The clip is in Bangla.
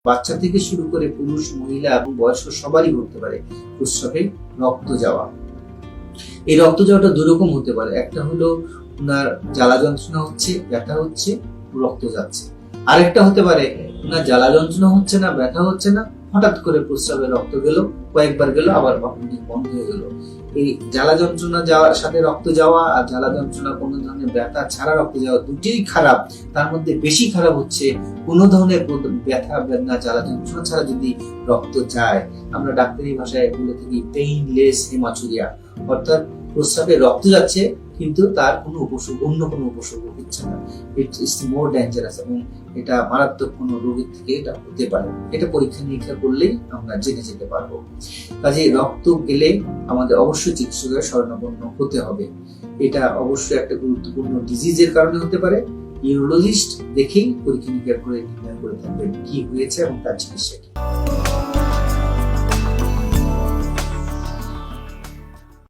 বাচ্চা থেকে শুরু করে পুরুষ, মহিলা এবং বয়স্ক সবারই হতে পারে প্রস্রাবে রক্ত যাওয়া। এই রক্ত যাওয়াটা দুরকম হতে পারে। একটা হলো ওনার জ্বালা যন্ত্রণা হচ্ছে, ব্যথা হচ্ছে, রক্ত যাচ্ছে। আরেকটা হতে পারে ওনার জ্বালা যন্ত্রণা হচ্ছে না, ব্যথা হচ্ছে না, হঠাৎ করে প্রস্রাবে রক্ত গেল, কয়েকবার গেল, আবার বন্ধ হয়ে গেল। এই জ্বালা যন্ত্রণা যাওয়ার সাথে রক্ত যাওয়া আর জ্বালা যন্ত্রণা কোনো ধরনের ব্যথা ছাড়া রক্ত যাওয়া দুটোই খারাপ। তার মধ্যে বেশি খারাপ হচ্ছে কোনো ধরনের ব্যথা, বেদনা, জ্বালা যন্ত্রণা ছাড়া যদি রক্ত যায়। আমরা ডাক্তারি ভাষায় বলে থাকি পেইনলেস হেমাচুরিয়া, অর্থাৎ প্রস্রাবে রক্ত যাচ্ছে কিন্তু তার কোনো উপসর্গ, অন্য কোনো উপসর্গ হচ্ছে না। ইটস মোর ডেঞ্জারাস এবং এটা মারাত্মক কোনো রোগের থেকে এটা হতে পারে। এটা পরীক্ষা নিরীক্ষা করলেই আমরা জেনে যেতে পারবো। কাজে রক্ত গেলে আমাদের অবশ্যই চিকিৎসকের শরণাপন্ন হতে হবে। এটা অবশ্যই একটা গুরুত্বপূর্ণ ডিজিজের কারণে হতে পারে। ইউরোলজিস্ট দেখেই পরীক্ষা নিরীক্ষা করে নির্ণয় করে থাকবেন কি হয়েছে এবং তার চিকিৎসা কি।